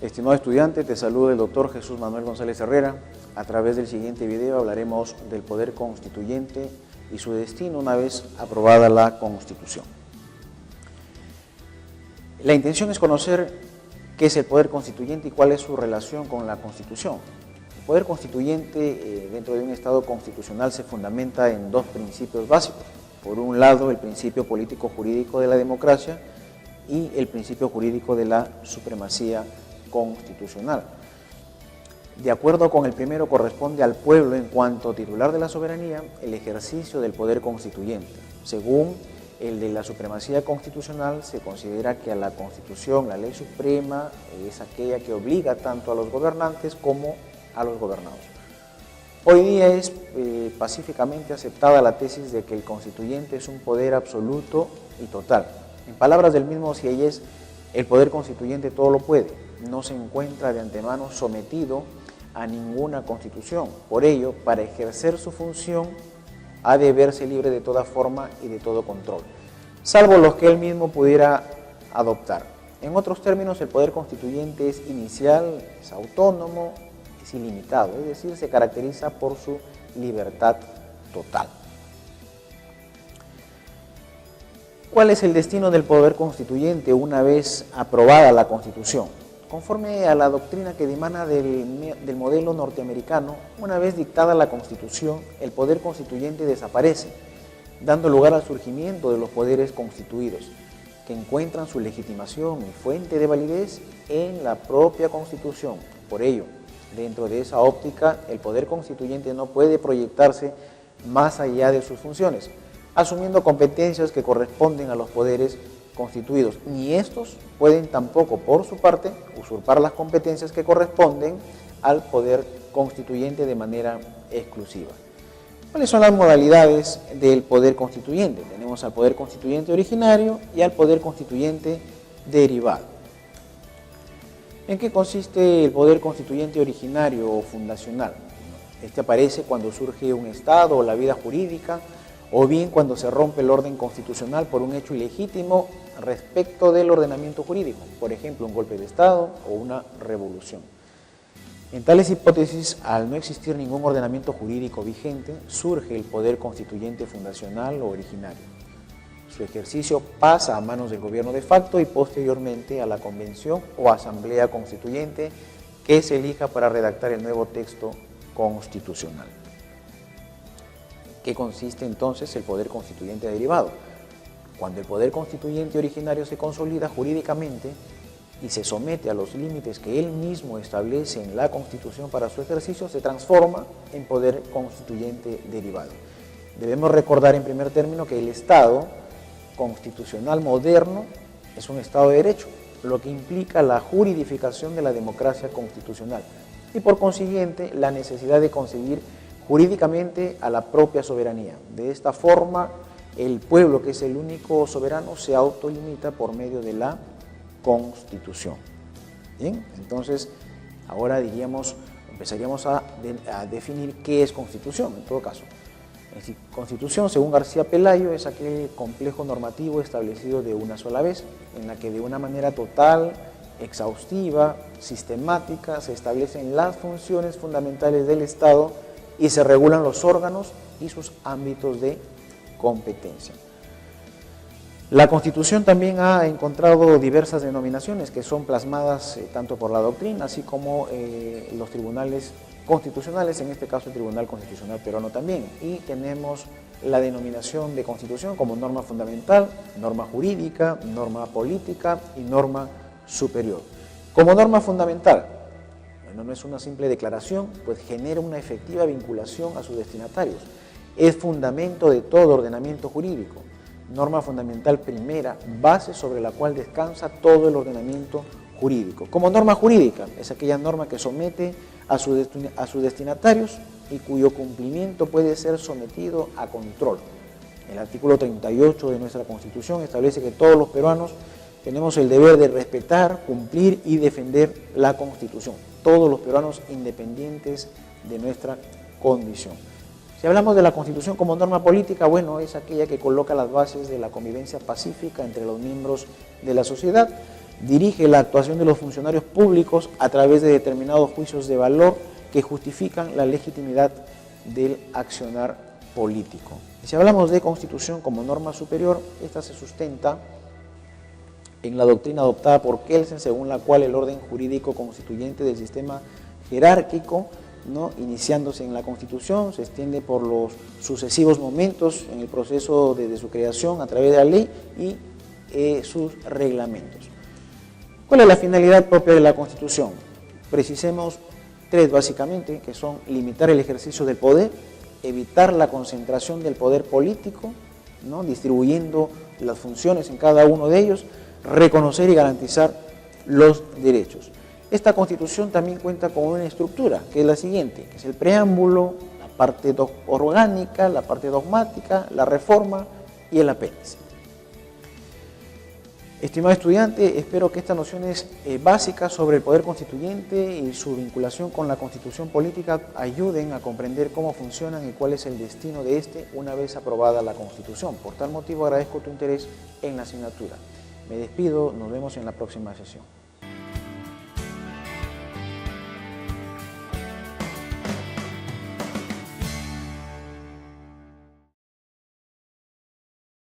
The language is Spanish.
Estimado estudiante, te saluda el doctor Jesús Manuel González Herrera. A través del siguiente video hablaremos del poder constituyente y su destino una vez aprobada la Constitución. La intención es conocer qué es el poder constituyente y cuál es su relación con la Constitución. El poder constituyente dentro de un Estado constitucional se fundamenta en dos principios básicos. Por un lado, el principio político-jurídico de la democracia y el principio jurídico de la supremacía constitucional. De acuerdo con el primero, corresponde al pueblo en cuanto titular de la soberanía el ejercicio del poder constituyente. Según el de la supremacía constitucional, se considera que a la Constitución, la ley suprema, es aquella que obliga tanto a los gobernantes como a los gobernados. Hoy día es pacíficamente aceptada la tesis de que el constituyente es un poder absoluto y total. En palabras del mismo Sieyès, el poder constituyente todo lo puede, no se encuentra de antemano sometido a ninguna constitución. Por ello, para ejercer su función, ha de verse libre de toda forma y de todo control, salvo los que él mismo pudiera adoptar. En otros términos, el poder constituyente es inicial, es autónomo, es ilimitado, es decir, se caracteriza por su libertad total. ¿Cuál es el destino del poder constituyente una vez aprobada la Constitución? Conforme a la doctrina que dimana del modelo norteamericano, una vez dictada la Constitución, el poder constituyente desaparece, dando lugar al surgimiento de los poderes constituidos, que encuentran su legitimación y fuente de validez en la propia Constitución. Por ello, dentro de esa óptica, el poder constituyente no puede proyectarse más allá de sus funciones, asumiendo competencias que corresponden a los poderes constituidos, ni estos pueden tampoco, por su parte, usurpar las competencias que corresponden al poder constituyente de manera exclusiva. ¿Cuáles son las modalidades del poder constituyente? Tenemos al poder constituyente originario y al poder constituyente derivado. ¿En qué consiste el poder constituyente originario o fundacional? Este aparece cuando surge un Estado o la vida jurídica, o bien cuando se rompe el orden constitucional por un hecho ilegítimo respecto del ordenamiento jurídico, por ejemplo, un golpe de Estado o una revolución. En tales hipótesis, al no existir ningún ordenamiento jurídico vigente, surge el poder constituyente fundacional o originario. Su ejercicio pasa a manos del gobierno de facto y posteriormente a la convención o asamblea constituyente que se elija para redactar el nuevo texto constitucional. ¿Qué consiste entonces el poder constituyente derivado? Cuando el poder constituyente originario se consolida jurídicamente y se somete a los límites que él mismo establece en la Constitución para su ejercicio, se transforma en poder constituyente derivado. Debemos recordar en primer término que el Estado constitucional moderno es un Estado de Derecho, lo que implica la juridificación de la democracia constitucional y por consiguiente la necesidad de concebir jurídicamente a la propia soberanía. De esta forma, el pueblo, que es el único soberano, se autolimita por medio de la Constitución. Bien, entonces, ahora empezaríamos a definir qué es Constitución, en todo caso. Constitución, según García Pelayo, es aquel complejo normativo establecido de una sola vez, en la que de una manera total, exhaustiva, sistemática, se establecen las funciones fundamentales del Estado y se regulan los órganos y sus ámbitos de competencia. La Constitución también ha encontrado diversas denominaciones que son plasmadas tanto por la doctrina, así como los tribunales constitucionales, en este caso el Tribunal Constitucional Peruano también. Y tenemos la denominación de Constitución como norma fundamental, norma jurídica, norma política y norma superior. Como norma fundamental, no es una simple declaración, pues genera una efectiva vinculación a sus destinatarios. Es fundamento de todo ordenamiento jurídico. Norma fundamental primera, base sobre la cual descansa todo el ordenamiento jurídico. Como norma jurídica, es aquella norma que somete a sus destinatarios y cuyo cumplimiento puede ser sometido a control. El artículo 38 de nuestra Constitución establece que todos los peruanos tenemos el deber de respetar, cumplir y defender la Constitución. Todos los peruanos independientes de nuestra condición. Si hablamos de la Constitución como norma política, bueno, es aquella que coloca las bases de la convivencia pacífica entre los miembros de la sociedad, dirige la actuación de los funcionarios públicos a través de determinados juicios de valor que justifican la legitimidad del accionar político. Y si hablamos de Constitución como norma superior, esta se sustenta en la doctrina adoptada por Kelsen, según la cual el orden jurídico constituyente del sistema jerárquico, ¿no?, iniciándose en la Constitución, se extiende por los sucesivos momentos en el proceso desde su creación a través de la ley y sus reglamentos. ¿Cuál es la finalidad propia de la Constitución? Precisemos tres básicamente, que son limitar el ejercicio del poder, evitar la concentración del poder político, ¿no?, distribuyendo las funciones en cada uno de ellos, reconocer y garantizar los derechos. Esta Constitución también cuenta con una estructura, que es la siguiente, que es el preámbulo, la parte orgánica, la parte dogmática, la reforma y el apéndice. Estimado estudiante, espero que estas nociones básicas sobre el poder constituyente y su vinculación con la constitución política ayuden a comprender cómo funcionan y cuál es el destino de este una vez aprobada la Constitución. Por tal motivo agradezco tu interés en la asignatura. Me despido, nos vemos en la próxima sesión.